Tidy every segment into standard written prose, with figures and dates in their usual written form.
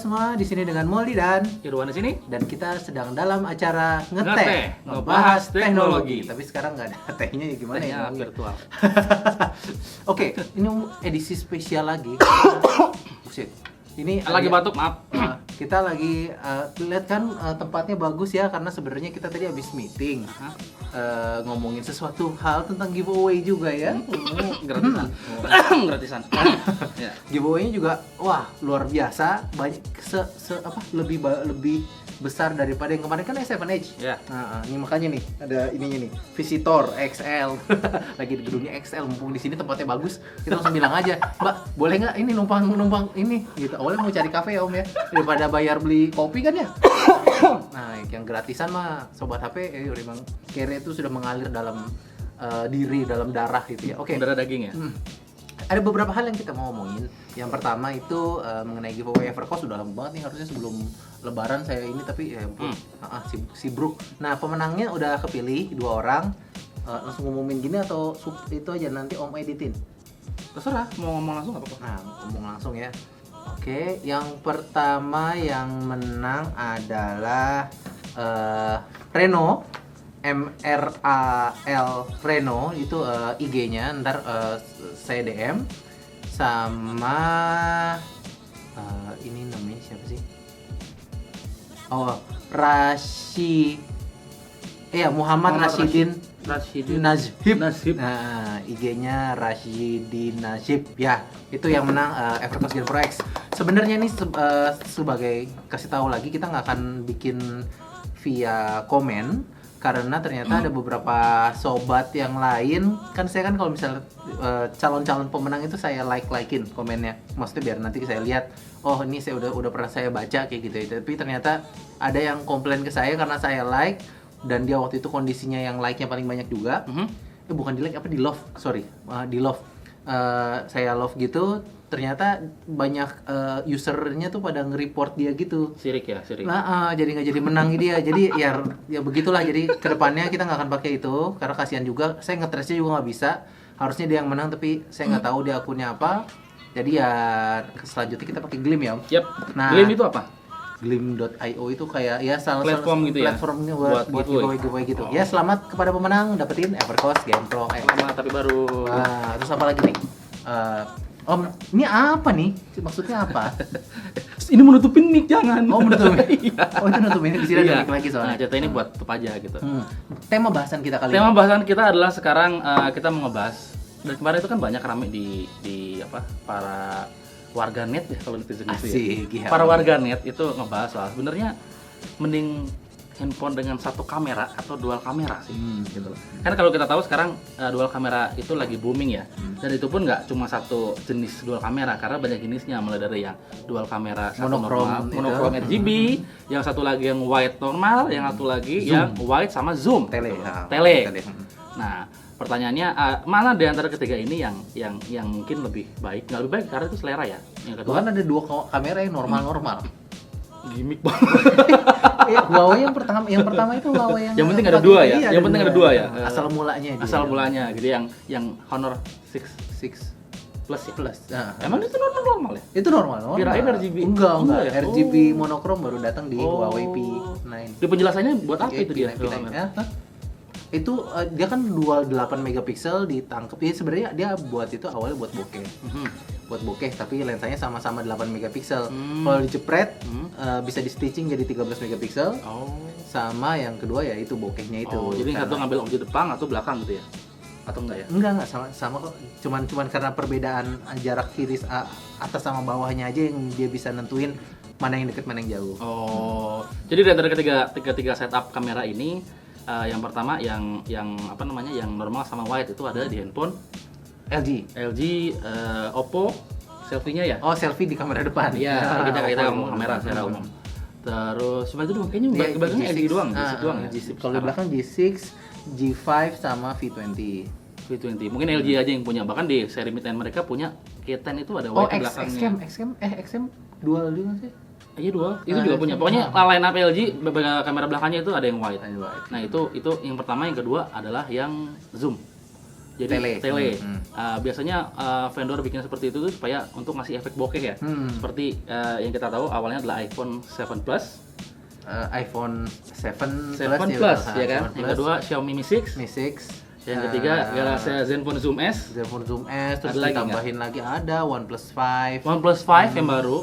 semua, di sini dengan Molly dan Irwan di sini. dan kita sedang dalam acara Ngeteh, ngeteh, ngebahas teknologi. Tapi sekarang nggak ada tehnya ya gimana Tehnya ya? virtual. Oke, ini edisi spesial lagi. Buset. Ini Lagi batuk, maaf. kita lagi lihat kan tempatnya bagus ya karena sebenarnya kita tadi habis meeting ngomongin sesuatu hal tentang giveaway juga ya. Gratisan. Gratisan. Ya. Giveaway-nya juga wah luar biasa, banyak lebih besar daripada yang kemarin kan S7 Edge. Ya. Nah, ini makanya nih ada ininya nih, Visitor XL. Lagi di gedungnya XL, mumpung di sini tempatnya bagus, kita langsung bilang aja, "Mbak, boleh nggak ini numpang ini?" Gitu. Awalnya mau cari kafe ya Om ya, daripada bayar beli kopi kan ya. Nah, yang gratisan mah sobat HP memang kere itu sudah mengalir dalam dalam darah gitu ya. Oke. Darah daging ya. Ada beberapa hal yang kita mau ngomongin. Yang pertama itu mengenai giveaway Evercost udah lama banget nih, harusnya sebelum Lebaran saya ini, tapi ya ampun, sibruk. Nah, pemenangnya udah kepilih 2 orang. Langsung ngumumin gini atau itu aja nanti Om editin? Terserah, mau ngomong langsung apa-apa. Nah, ngomong langsung ya. Oke, yang pertama yang menang adalah Reno, MRAL Reno, itu IG-nya, ntar saya DM sama ini namanya siapa sih? Oh, Muhammad Rashidin Nazhib. Nah, IG-nya Rashidin Nazhib ya. Itu yang menang Evercost Gen Pro X. Sebenarnya ini sebagai kasih tahu lagi, kita nggak akan bikin via komen karena ternyata ada beberapa sobat yang lain. Kan saya kan kalau misalnya calon-calon pemenang itu saya like-likein komennya. Maksudnya biar nanti saya lihat, oh ini saya udah pernah saya baca kayak gitu. Tapi ternyata ada yang komplain ke saya karena saya like dan dia waktu itu kondisinya yang like-nya paling banyak juga. Bukan di like, di love, sorry, di love. Saya love gitu, ternyata banyak usernya tuh pada nge-report dia gitu. Sirik ya, sirik. Nah, jadi nggak jadi menang dia. Jadi ya begitulah. Jadi kedepannya kita nggak akan pakai itu karena kasihan juga. Saya nge-trace-nya juga nggak bisa. Harusnya dia yang menang tapi saya nggak tahu dia akunnya apa. Jadi ya selanjutnya kita pakai Gleam ya. Yap. Nah, Gleam itu apa? Gleam.io itu kayak ya salah platform gitu ya? Platformnya buat giveaway gitu. Oh. Ya selamat kepada pemenang dapetin Evercost Gen Pro X. Selamat tapi baru. Nah, terus apa lagi nih? Om, ini apa nih? Maksudnya apa? Ini menutupin mic, jangan. Oh, menutupin. Iya. Oh, itu nutupin di sini ada Iya. mic lagi soalnya. Nah, cerita ini buat tutup aja gitu. Tema bahasan kita kali Tema ini. bahasan kita adalah sekarang kita mau ngebahas, dan kemarin itu kan banyak rame di para warganet ya, kalau netizen itu Asik, ya. iya. Para warganet itu ngebahas soal sebenarnya mending handphone dengan satu kamera atau dual kamera sih, gitu loh. Karena kalau kita tahu sekarang dual kamera itu lagi booming ya, dan itu pun nggak cuma satu jenis dual kamera, karena banyak jenisnya, mulai dari yang dual kamera satu monokrom RGB, yang satu lagi yang wide normal, yang satu lagi Zoom. yang wide sama zoom, Tele. Nah, pertanyaannya mana di antara ketiga ini yang mungkin lebih baik? Nggak lebih baik karena itu selera ya. Yang kedua Bahkan ada 2 kamera yang normal-normal. gimmick banget. Huawei yang pertama itu Huawei Yang penting ada 2 ya. Iya, Yang penting ada 2 ya. Asal mulanya dia. Asal mulanya gitu, yang Honor 6 Plus ya. Plus. Nah, Emang itu normal ya? itu normal. Kirain RGB. Enggak. Ya? RGB monokrom baru datang di Huawei P9. Di penjelasannya buat apa itu dia? Ya, itu dia kan dual 8 megapiksel ditangkep. Ya sebenarnya dia buat itu awalnya buat bokeh. Buat bokeh tapi lensanya sama-sama 8 megapiksel. Kalau dijepret bisa di stitching jadi 13 megapiksel. Sama yang kedua ya itu bokehnya itu. Jadi satu ngambil objek depan atau belakang gitu ya? Atau enggak ya? Enggak sama kok. Cuman karena perbedaan jarak iris atas sama bawahnya aja yang dia bisa nentuin mana yang dekat mana yang jauh. Jadi dari antara ketiga setup kamera ini, yang pertama yang apa namanya, yang normal sama wide itu ada di handphone LG, Oppo, selfie-nya ya? Oh, selfie di kamera depan. Iya, kita ngomong kamera secara umum. Terus cuma itu doang, kayaknya belakangnya LG doang, G6 doang ya. Kalau di belakang G6, G5 sama V20. Mungkin LG aja yang punya, bahkan di seri mid end mereka punya K10 itu ada Oh, wide di belakangnya. XM dual juga sih. Iya dua, itu juga punya. Pokoknya line up LG kamera belakangnya itu ada yang wide. Nah itu yang pertama, yang kedua adalah yang zoom. jadi tele. Biasanya vendor bikin seperti itu tuh supaya untuk ngasih efek bokeh ya. Seperti yang kita tahu awalnya adalah iPhone 7 Plus, iPhone 7 Plus ya kan. Yang kedua Xiaomi Mi 6. Yang ketiga Galaxy Zenfone Zoom S. Terus Ada lagi ditambahin lagi ada OnePlus 5. OnePlus 5 yang baru.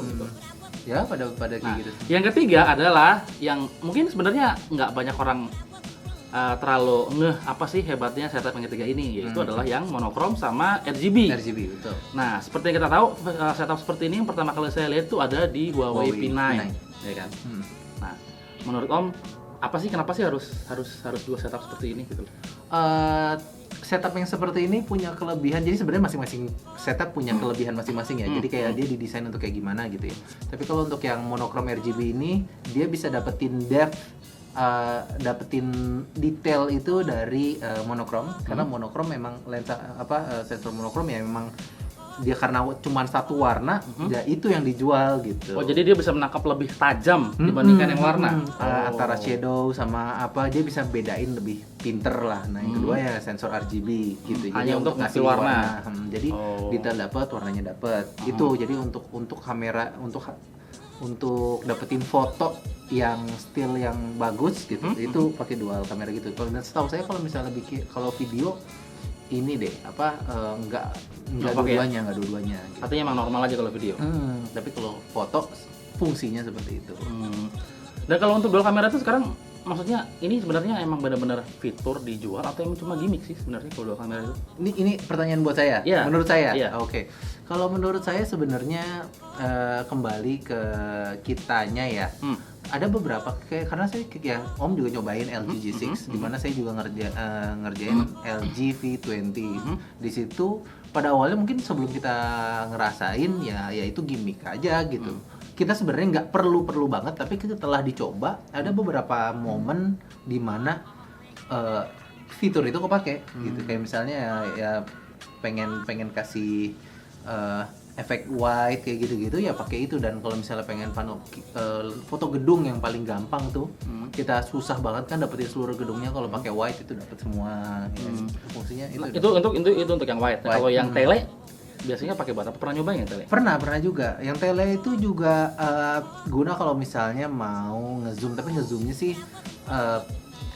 Ya, pada kayak gitu. Yang ketiga adalah yang mungkin sebenarnya nggak banyak orang terlalu ngeh apa sih hebatnya setup yang ketiga ini, yaitu adalah yang monokrom sama RGB. Betul. Nah, seperti yang kita tahu setup seperti ini yang pertama kali saya lihat tuh ada di Huawei P9, ya kan. Nah, menurut Om apa sih kenapa sih harus dua setup seperti ini gitu? Setup yang seperti ini punya kelebihan. Jadi sebenarnya masing-masing setup punya kelebihan masing-masing ya. Jadi kayak dia didesain untuk kayak gimana gitu ya. Tapi kalau untuk yang monokrom RGB ini, dia bisa dapetin depth, dapetin detail itu dari monokrom. Karena monokrom memang lensa sensor monokrom ya memang dia karena cuma satu warna, ya itu yang dijual gitu. Oh, jadi dia bisa menangkap lebih tajam dibandingkan yang warna. Antara shadow sama apa, dia bisa bedain lebih pinter lah. Nah, yang kedua ya sensor RGB gitu. Hanya Jadi untuk ngasih ngasih warna. Jadi detail dapat, warnanya dapat. Itu jadi untuk kamera untuk dapetin foto yang still yang bagus gitu. Itu pakai dual kamera gitu. Kalau setahu saya kalau misalnya kalau video ini deh nggak dua-duanya gitu. Artinya emang normal aja kalau video. Tapi kalau foto fungsinya seperti itu. Dan kalau untuk dual kamera itu sekarang maksudnya ini sebenarnya emang benar-benar fitur dijual atau emang cuma gimmick sih sebenarnya kalau dual kamera itu? Ini pertanyaan buat saya. Yeah. Menurut saya. Yeah. Oke. Kalau menurut saya sebenarnya kembali ke kitanya ya. Ada beberapa karena saya ya Om juga nyobain LG G6 di mana saya juga ngerjain LG V20. Di situ pada awalnya mungkin sebelum kita ngerasain ya itu gimmick aja gitu. Kita sebenarnya nggak perlu banget, tapi setelah dicoba ada beberapa momen di mana fitur itu kepake gitu. Kayak misalnya ya pengen kasih efek white kayak gitu-gitu ya pakai itu. Dan kalau misalnya pengen foto gedung yang paling gampang tuh kita susah banget kan dapetin seluruh gedungnya, kalau pakai white itu dapat semua ya. Fungsinya itu untuk yang white. Kalau yang tele biasanya pakai buat apa? Pernah nyobain yang tele? Pernah juga. Yang tele itu juga guna kalau misalnya mau ngezoom, tapi ngezoomnya sih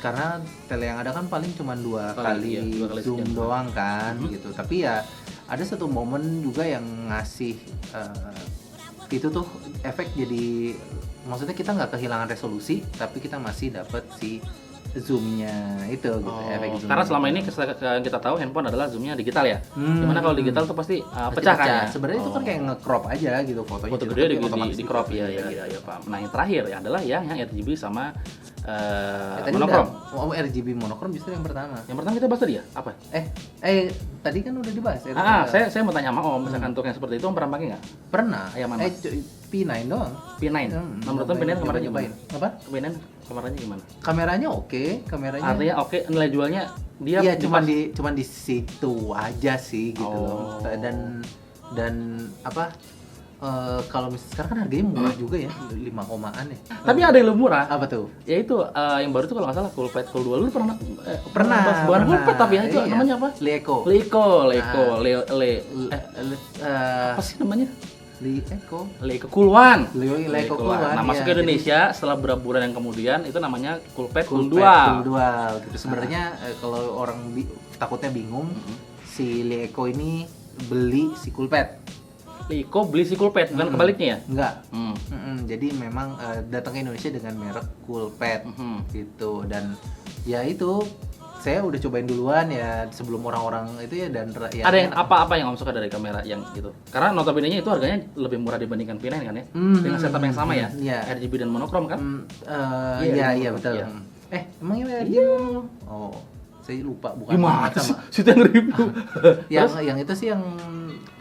karena tele yang ada kan paling cuma dua kali zoom doang kan gitu. Tapi ya ada satu momen juga yang ngasih itu tuh efek, jadi maksudnya kita nggak kehilangan resolusi tapi kita masih dapat si zoomnya itu gitu, efek zoom. Karena selama ini kita tahu handphone adalah zoomnya digital ya. Dimana kalau digital tuh pasti pecah kan ya. Sebenarnya itu kan kayak nge-crop aja gitu fotonya. Foto gede di crop ya Pak. Nah yang terakhir ya adalah yang RGB sama monokrom. RGB monokrom justru yang pertama. Yang pertama kita bahas tadi ya apa? Tadi kan udah dibahas. Saya mau tanya sama Om, misalkan untuk yang seperti itu Om pernah pakai nggak? Pernah. Yang mana? P9 doang. P9. Nomor P9 kameranya gimana? Apa? P9 kameranya gimana? Kameranya oke. Artinya oke, nilai jualnya dia iya cuman di situ aja sih gitu loh. Dan apa? Kalau misalnya sekarang kan harganya murah juga ya, 5 ya. Tapi ada yang lebih murah. Apa tuh? Ya itu yang baru tuh kalau nggak salah Coolpad Cool 2 lu pernah pernah Coolpad tapi ya itu namanya apa? Leeko. Apa sih namanya? Leeko Cool One. Leeko Cool One. Nah, masuk ke Indonesia setelah beberapa bulan yang kemudian itu namanya Coolpad Cool 2. Gitu. Sebenarnya kalau orang takutnya bingung, si Leeko ini beli si Coolpad. Leeko beli si Coolpad, bukan kebaliknya ya? Enggak. Jadi memang datang ke Indonesia dengan merek Coolpad gitu. Dan ya itu saya udah cobain duluan ya sebelum orang-orang itu ya. Dan ya ada yang apa yang Om suka dari kamera yang gitu? Karena notabene-nya itu harganya lebih murah dibandingkan P9 kan ya? Dengan setup yang sama ya? RGB dan monokrom kan? Iya betul. Iya. Emangnya RGB? Oh, saya lupa, bukan gimana sama. Sudah nge-review. Yang itu sih yang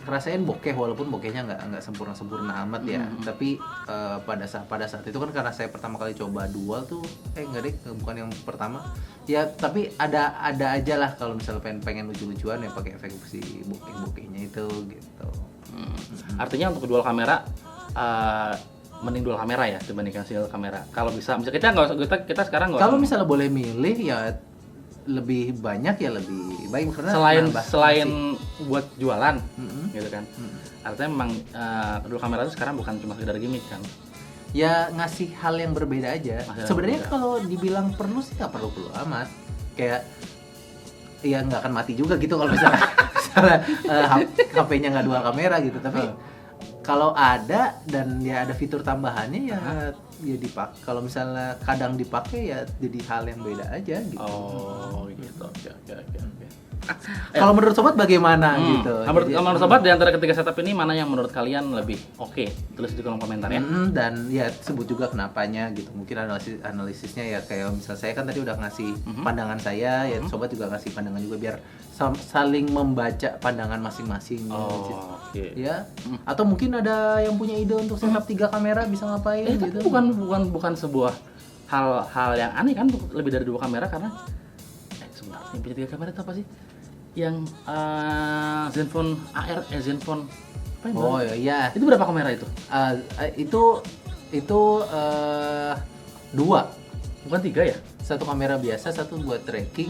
rasain bokeh, walaupun bokehnya nggak sempurna amat ya. Tapi pada saat itu kan karena saya pertama kali coba dual tuh enggak deh, bukan yang pertama ya, tapi ada aja lah kalau misalnya pengen lucu-lucuan ya pakai efek si bokehnya itu gitu. Artinya untuk dual kamera mending dual kamera ya dibandingkan single kamera. Kalau bisa misalnya kita sekarang nggak kalau misalnya boleh milih ya lebih banyak ya lebih baik karena selain buat jualan gitu kan. Artinya memang dual kamera itu sekarang bukan cuma sekedar gimmick kan. Ya ngasih hal yang berbeda aja. Sebenarnya kalau dibilang perlu sih nggak perlu amat. Kayak ya nggak akan mati juga gitu kalau misalnya HP-nya nggak dual kamera gitu. Tapi kalau ada dan ya ada fitur tambahannya ya dipakai. Kalau misalnya kadang dipakai ya jadi hal yang beda aja gitu. Oh gitu. Oke. Kalau menurut sobat bagaimana gitu? Menurut sobat di antara ketiga setup ini mana yang menurut kalian lebih oke? Tulis di kolom komentar ya. Dan ya sebut juga kenapanya gitu. Mungkin analisisnya ya kayak misalnya saya kan tadi udah ngasih pandangan saya, ya sobat juga ngasih pandangan juga biar saling membaca pandangan masing-masing. Oke. Ya. Atau mungkin ada yang punya ide untuk setup 3 kamera bisa ngapain gitu. Tapi bukan sebuah hal yang aneh kan lebih dari 2 kamera karena sebentar, yang punya 3 kamera itu apa sih? Yang Zenfone AR, Zenfone apa yang Oh iya. Itu berapa kamera itu? Itu 2. Bukan 3 ya? 1 kamera biasa, 1 buat tracking,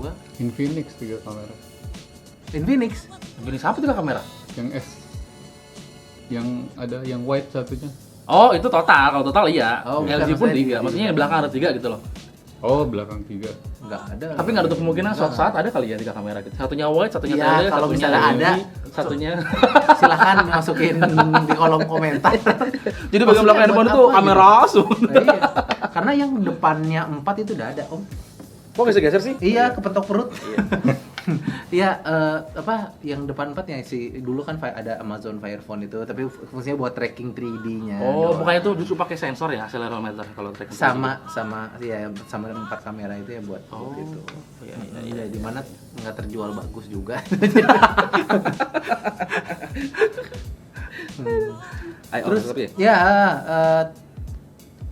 2 Infinix 3 kamera. Infinix. Infinix apa 3 kamera? Yang S. Yang ada yang white satunya. Oh, itu total. Kalau total iya. Oh, LG pun 3. maksudnya Maksudnya yang belakang ada 3 gitu loh. Oh, belakang 3. Nggak ada. Tapi nggak ada kemungkinan suatu saat ada kali ya 3 kamera gitu. Satunya wide, satunya Ya, tele, kalau satunya misalnya LG, ada, satunya. Silahkan masukin di kolom komentar. Jadi bagian belakang handphone itu kamera langsung. Iya. Karena yang depannya 4 itu udah ada, Om. Kok geser-geser sih? Iya, kepentok perut. Iya, yang depan 4 yang dulu kan ada Amazon Fire Phone itu, tapi fungsinya buat tracking 3D-nya. Oh, bukannya itu justru pakai sensor ya, accelerometer kalau tracking. sama 4 kamera itu ya buat itu. Iya. Di mana nggak terjual bagus juga. Terus ya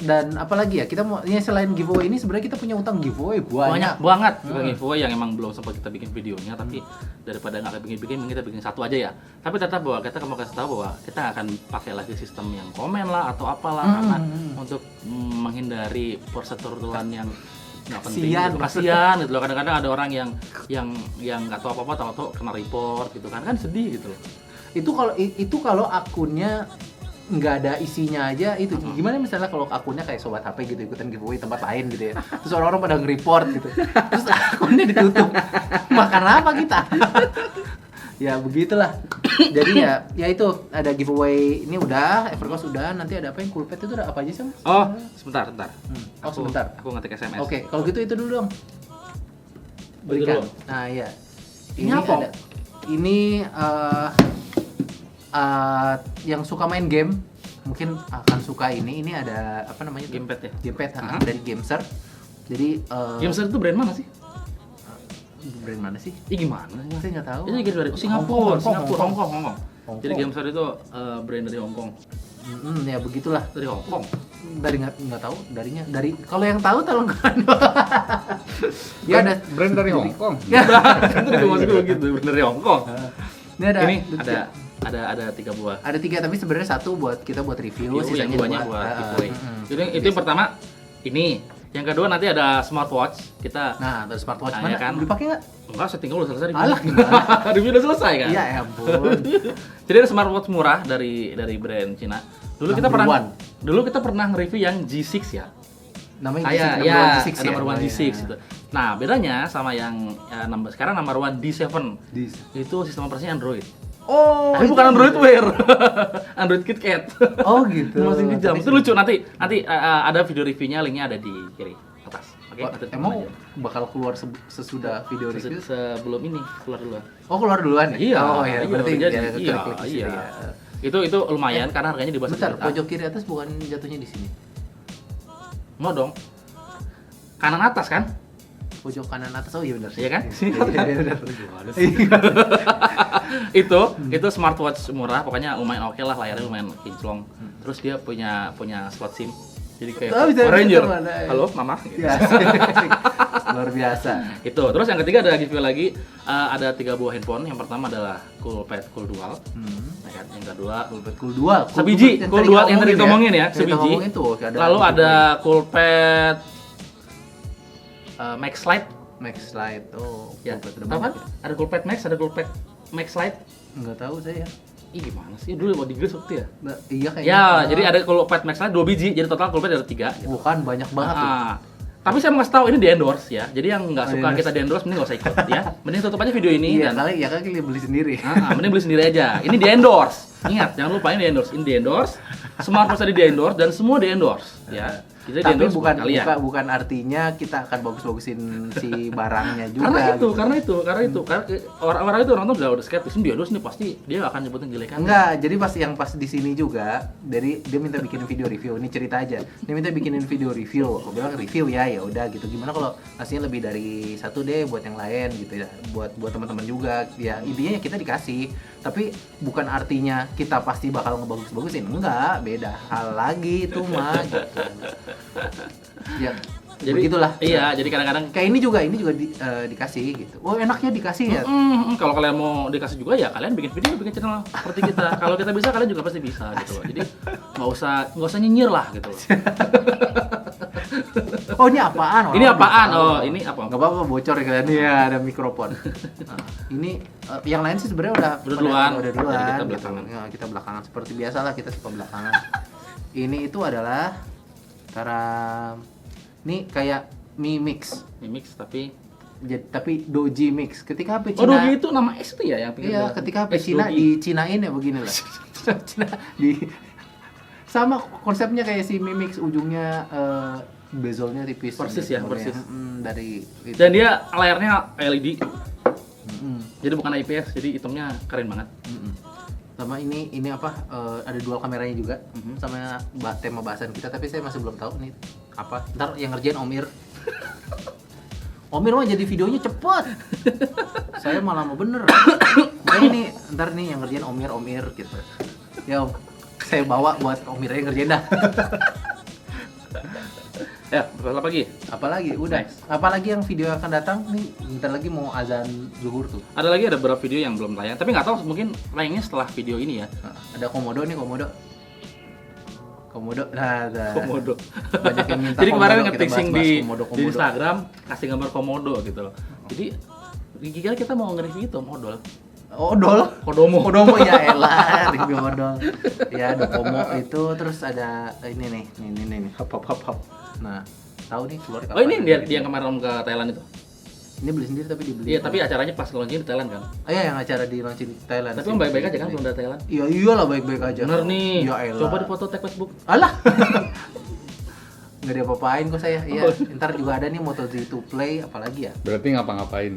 dan apalagi ya kita mau ya selain giveaway ini sebenarnya kita punya utang giveaway banyak banget juga giveaway yang emang belum sempat kita bikin videonya, tapi daripada nggak bikin kita bikin satu aja ya. Tapi tetap bahwa kita mau kasih tahu bahwa kita nggak akan pakai lagi sistem yang komen lah atau apalah karena untuk menghindari perseteruan yang nggak penting gitu. Kasian gitu loh, kadang-kadang ada orang yang nggak tahu apa-apa tahu kena report gitu kan sedih gitu loh. Itu kalau akunnya nggak ada isinya aja itu. Gimana misalnya kalau akunnya kayak Sobat HP gitu ikutan giveaway tempat lain gitu ya, terus orang-orang pada nge-report gitu, terus akunnya ditutup, makan apa kita? Ya begitulah. Jadi ya itu ada giveaway ini udah, Evercost udah, nanti ada apa yang Coolpad itu udah apa aja sih Mas? Oh sebentar. Sebentar. Aku ngetik SMS. Oke, kalau gitu itu dulu dong. Berikan. Nah iya. Ini apa? Ini yang suka main game mungkin akan suka ini ada apa namanya tuh? Gamepad ya? Gamepad dari Gameser. Jadi Gameser itu brand mana sih? Brand mana sih? Gimana? Saya nggak tahu. Ini dari Singapura, Hong Kong. Jadi Gameser itu brand dari Hong Kong. Ya begitulah. Dari Hong Kong. Dari nggak tahu dari kalau yang tahu tolong kan. Ya ada brand dari Hong Kong. Itu juga maksudnya begitu, brand dari Hong Kong. Ini ada 3 buah. Ada 3 tapi sebenarnya 1 buat kita buat review, Yang 2-nya buat giveaway. Jadi itu yang pertama ini. Yang kedua nanti ada smartwatch. Nah, ada smartwatch mana kan? kan? Dipakai nggak? Enggak, setting udah selesai. Alah gimana? Review udah selesai kan? Iya, ya ampun. Jadi ada smartwatch murah dari brand Cina. Dulu kita pernah nge-review yang G6 ya. Namanya G6 G6 number 1 G6 gitu. Nah, bedanya sama yang sekarang number 1 D7. Itu sistem operasinya Android. Oh, tapi bukan Android Wear. Android KitKat. Oh gitu. Masih kejam. Itu lucu, nanti ada video reviewnya, linknya ada di kiri atas. Oke, emang bakal keluar sesudah video review? Sebelum ini keluar duluan. Oh, keluar duluan? Iya. Oh iya, berarti iya. Itu lumayan karena harganya di bawah 1 juta. juta. Pojok kiri atas bukan jatuhnya di sini. Mau dong. Kanan atas kan? Pojok kanan atas. Oh iya benar. Iya kan? Iya benar. Itu smartwatch murah, pokoknya lumayan oke lah, layarnya lumayan kinclong. Terus dia punya slot SIM. Jadi kayak Ranger. Halo, Mama. Gitu. Ya, luar biasa. Itu. Terus yang ketiga ada giveaway lagi, ada 3 buah handphone. Yang pertama adalah Coolpad Cool Dual. Yang kedua Coolpad Cool Dual. Sebiji, Cool Dual yang tadi ngomongin ya, sebiji. Lalu ada Coolpad Max Lite Max Lite. Oh, Ya, Coolpad udah tahu kan? banyak ya? Ada Coolpad Max, ada Coolpad Max Lite. Nggak tahu saya. Ih gimana sih? Dulu mau di Greece waktu ya? Iya kayaknya. Ya, jadi ada Coolpad Max Lite 2 biji, jadi total Coolpad ada 3 gitu. Bukan banyak banget tuh. Tapi saya mau kasih tahu ini di endorse ya. Jadi yang nggak Oh, suka di-endorse. kita di endorse mending nggak usah ikut ya. Mending tutup aja video ini Iya, dan kali beli sendiri. mending beli sendiri aja. Ini di endorse. Ingat, jangan lupa ini di endorse. Ini di endorse. Smartphone tadi di endorse dan semua di endorse ya. Kita di Tapi endorse bukan buat kalian. bukan artinya kita akan bagus-bagusin si barangnya juga. Karena gitu. karena orang-orang itu nonton udah skeptis. Ini di endorse nih pasti dia nggak akan nyebutin jelekan. Enggak, jadi pas di sini juga dari dia minta bikinin video review. Ini cerita aja. Dia minta bikinin video review. Aku bilang review ya udah gitu. Gimana kalau ngasihnya lebih dari satu deh buat yang lain gitu ya. Buat teman-teman juga. Ya intinya ya kita dikasih. Tapi bukan artinya kita pasti bakal ngebagus-bagusin. Enggak, beda hal lagi itu mah gitu. Ya, Jadi begitulah. Iya, jadi kadang-kadang Kayak ini juga dikasih gitu. Oh, enaknya dikasih ya. kalau kalian mau dikasih juga ya kalian bikin channel seperti kita. Kalau kita bisa kalian juga pasti bisa gitu loh. Jadi nggak usah nyinyir lah gitu loh. Oh, ini apaan? Ini Orang apaan? udah tahu. Oh, ini apa? Nggak apa-apa bocor ya kalian. Iya, ada mikrofon. Nah, ini yang lain sih sebenarnya udah duluan. Udah Jadi duluan. kita gitu. belakangan. Ya, kita belakangan seperti biasa lah, kita suka belakangan. Ini itu adalah cara ini kayak Mi Mix. Mi Mix tapi Tapi Doji Mix. Ketika HP oh Cina Dogi itu nama es itu ya yang pinggir iya, jalan? ketika HP Es Cina Dogi. dicinain ya begini lah. Cina di sama konsepnya kayak si Mi Mix, ujungnya bezelnya tipis. Persis ya, Kemudian, persis. dari itu. Dan dia layarnya LED. Mm-mm. Jadi bukan IPS, jadi hitamnya keren banget. Mm-mm. Sama ini apa ada dual kameranya juga sama tema bahasan kita, tapi saya masih belum tahu nih apa. Ntar yang ngerjain Om Ir. Om Ir mah jadi videonya cepet. Saya malah mau bener. Makanya ini ntar nih yang ngerjain Om Ir gitu. Ya Om, saya bawa buat Om Ir yang ngerjain dah. Ya, apa lagi? Apalagi udah. Nice. Apalagi yang video yang akan datang nih, bentar lagi mau azan zuhur tuh. Ada beberapa video yang belum tayang, tapi nggak tahu mungkin tayangnya setelah video ini ya. Nah, ada komodo nih, komodo. Nah, Komodo. Banyak yang minta Jadi kemarin komodo, kita nge-fixing bahas-bahas di komodo-komodo. Instagram kasih gambar komodo gitu loh. Jadi kira kita mau nge-review itu modal. Odol, Kodomo ya elah, review odol. Ya ada Komo itu, terus ada ini nih, hop. Nah, tahu nih keluar kapan? Oh ini dia yang kemarin om ke Thailand itu. Ini beli sendiri tapi dibeli. Iya, tapi acaranya pas launching di Thailand kan. Iya, yang acara di launching di Thailand. Tapi om baik-baik aja kan belum dari Thailand. Iya, iyalah baik-baik aja. Bener nih. Ya elah. Coba di foto tag Facebook. Alah. Nggak diapa-apain kok saya. Iya, Oh. ntar juga ada nih Moto2 Play apalagi ya. Berarti ngapa-ngapain?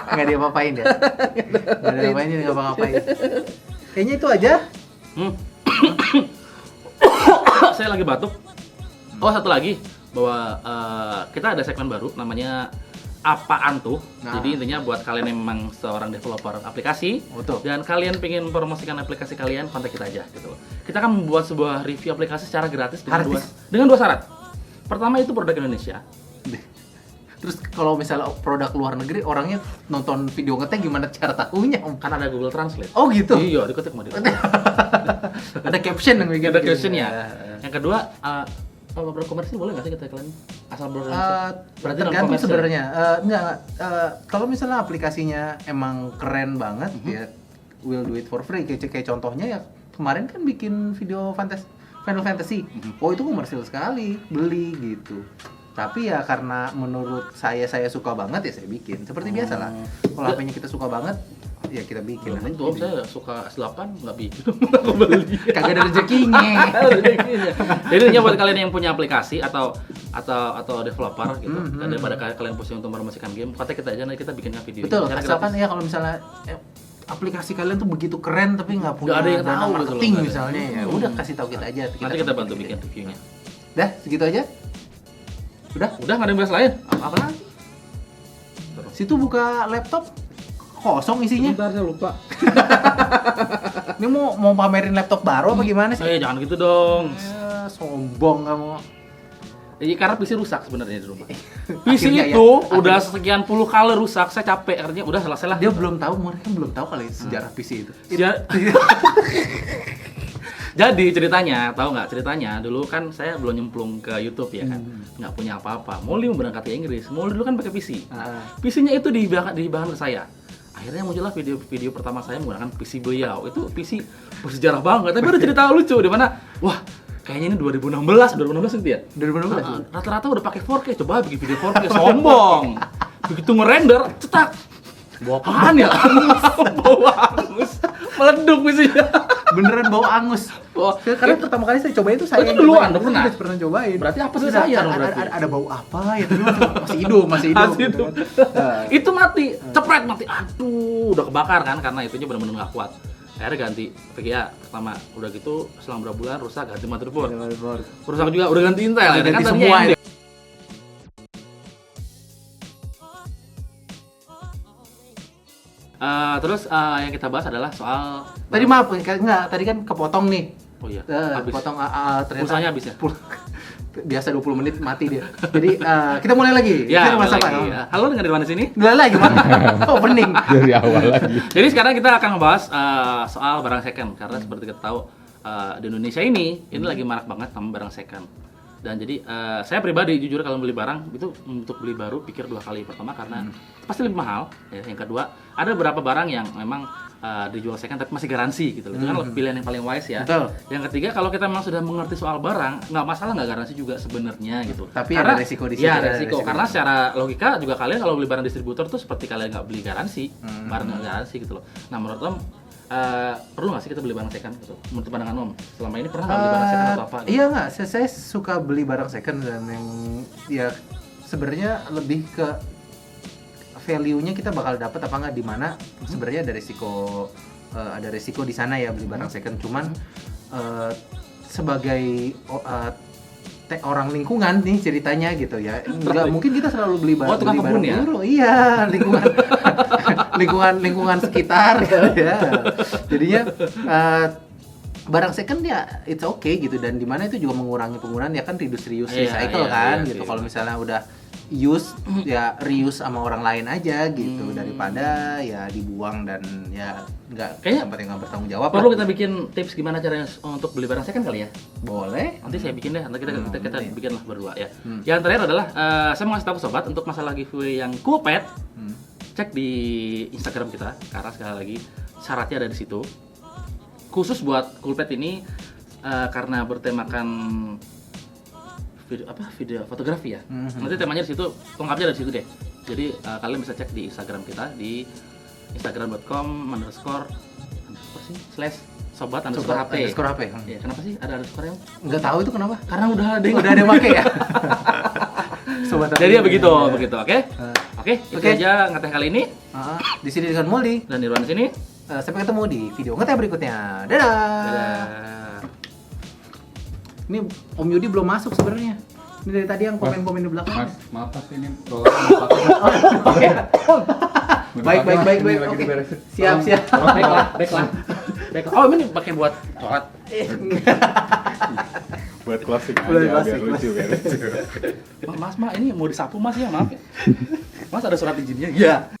Nggak diapa-apain ya. Nggak diapa-apain jadi ngapa-ngapain. Kayaknya itu aja. Saya lagi batuk. Oh, satu lagi bahwa kita ada segmen baru namanya Apaan Tuh. Nah. Jadi intinya buat kalian yang memang seorang developer aplikasi Betul. dan kalian pengen promosikan aplikasi kalian, kontak kita aja gitu loh. Kita akan membuat sebuah review aplikasi secara gratis dengan dua syarat. Pertama itu produk Indonesia. Terus kalau misalnya produk luar negeri, orangnya nonton video ngetek gimana cara tahunya? Om? Kan ada Google Translate. Oh gitu. Iya, diketik mau diketik. Ada caption yang bikin. Ada questionnya. Yang kedua, kalau berkomersil boleh nggak sih kita iklan? Asal berkomersil. Berarti non Tergantung komersil. sebenarnya. Enggak. Kalau misalnya aplikasinya emang keren banget, ya we'll do it for free. Kayak contohnya ya kemarin kan bikin video Final Fantasy. Oh itu komersil sekali, beli gitu. Tapi ya karena menurut saya suka banget ya saya bikin. Seperti biasa lah. Kalau HP-nya kita suka banget, ya kita bikin. Belum tentu, om saya suka S8 nggak bikin, aku beli. Kagak ada rezekinya. Jadi intinya buat kalian yang punya aplikasi atau developer gitu, daripada kalian pusing untuk meremasikan game, kontak kita aja nanti kita bikinnya video. Betul. Secara Asalkan gratis. ya kalau misalnya aplikasi kalian tuh begitu keren tapi nggak punya Nggak ada yang dana tahu gitu loh, marketing nggak ada. misalnya ya udah kasih tahu kita aja. Nanti kita bantu bikin reviewnya. Dah segitu aja. Udah. Udah nggak ada yang bahas lain? Apa lagi? Situ buka laptop kosong isinya. Bentar saya lupa. Ini mau pamerin laptop baru apa gimana sih? Jangan gitu dong. Ya, sombong kamu. Karena PC rusak sebenarnya di rumah. PC Akhirnya itu ya, udah sekian puluh kali rusak, saya capek. Artinya udah selesai lah. Dia belum tahu, mereka belum tahu kali sejarah PC itu. Dia- Jadi ceritanya, tahu nggak ceritanya? Dulu kan saya belum nyemplung ke YouTube ya kan, nggak punya apa-apa. Molly mau berangkat ke Inggris, Molly dulu kan pakai PC. PC-nya itu dihibahkan ke saya. Akhirnya muncullah video pertama saya menggunakan PC beliau. Itu PC bersejarah banget, tapi ada cerita lucu di mana, wah kayaknya ini 2016 gitu ya? 2016. Rata-rata udah pakai 4K, coba bikin video 4K, sombong. Begitu ngerender, cetak. Bawa apaan ya? Bau angus. Meleduk PC-nya. Beneran bau angus. Oh, Karena pertama kali saya cobain itu saya itu yang duluan, cobain. pernah? Saya pernah cobain. Berarti apa sih Terus saya dong berarti? ada bau apa ya? Tapi masih hidup. Masih gitu hidup. kan. Itu mati, cepret mati. Aduh, udah kebakar kan karena itunya benar-benar nggak kuat. Akhirnya ganti VGA pertama, udah gitu selang berapa bulan rusak, ganti motherboard. Rusak juga, udah ganti Intel. Udah ya ganti kan semua tadinya ya. Terus yang kita bahas adalah soal Tadi maaf, enggak, tadi kan kepotong nih. oh iya, habis. Kepotong ternyata Pulsanya habis ya? Biasa 20 menit mati dia. Jadi kita mulai lagi. Ya, Kita mulai masa lagi. apa? Ya. Halo, dengan Irwan di sini. Mulai lagi gimana? Opening. Dari awal lagi. Jadi sekarang kita akan ngebahas soal barang second karena seperti kita tahu di Indonesia ini lagi marak banget sama barang second. Dan jadi saya pribadi jujur kalau beli barang itu untuk beli baru pikir 2 kali. Pertama karena pasti lebih mahal. Ya. Yang kedua ada beberapa barang yang memang dijual second tapi masih garansi gitu. Itu kan pilihan yang paling wise ya. Betul. Yang ketiga kalau kita memang sudah mengerti soal barang nggak masalah nggak garansi juga sebenarnya gitu. Tapi karena, ada resiko di situ. ya, ada resiko. Karena secara logika juga kalian kalau beli barang distributor tuh seperti kalian nggak beli garansi, barang nggak garansi gitu loh. Nah menurut Om perlu nggak sih kita beli barang second gitu? Menurut pandangan Om, selama ini pernah nggak beli barang second atau apa? Gitu? Iya nggak, saya suka beli barang second dan yang ya sebenarnya lebih ke value-nya kita bakal dapat apa nggak, di mana sebenarnya ada resiko di sana ya beli barang second. Cuman sebagai orang lingkungan nih ceritanya gitu ya, nggak mungkin kita selalu beli barang tukang kebun ya? baru. Iya, lingkungan sekitar ya. Jadinya barang second ya it's okay gitu, dan dimana itu juga mengurangi penggunaan ya kan, reduce reuse recycle kan gitu. Kalau misalnya udah use ya reuse sama orang lain aja gitu, daripada ya dibuang dan ya nggak tempat yang nggak bertanggung jawab. Perlu kita bikin tips gimana caranya untuk beli barang second kali ya? Boleh. Nanti saya bikin deh, nanti kita bikin lah berdua ya. Yang terakhir adalah saya mau kasih tahu sobat untuk masalah giveaway yang Coolpad. Cek di Instagram kita, karena sekali lagi syaratnya ada di situ. Khusus buat Coolpad ini karena bertemakan video fotografi ya. Nanti temanya di situ, lengkapnya ada di situ deh. Jadi kalian bisa cek di Instagram kita di instagram.com/sobat_hp. Ya, kenapa sih ada underscore yang? Nggak tahu itu kenapa. Karena udah ada yang pakai ya. Sobat jadi ya begitu, oke? Oke, itu aja ngeteh kali ini. Di sini dengan Molly Dan Irwan di sini. Sampai ketemu di video ngeteh berikutnya. Dadah. Ini Om Yudi belum masuk sebenarnya. Ini dari tadi yang komen-komen di belakang. Maaf Mas, ini Oke. Baik. Lagi Oke. diberesin. Siap. Baiklah. Oh, ini pakai buat sholat. Buat closing Buat aja, closing, biar lucu. Mas, ini mau disapu Mas ya, maaf ya. Mas ada surat izinnya? Iya.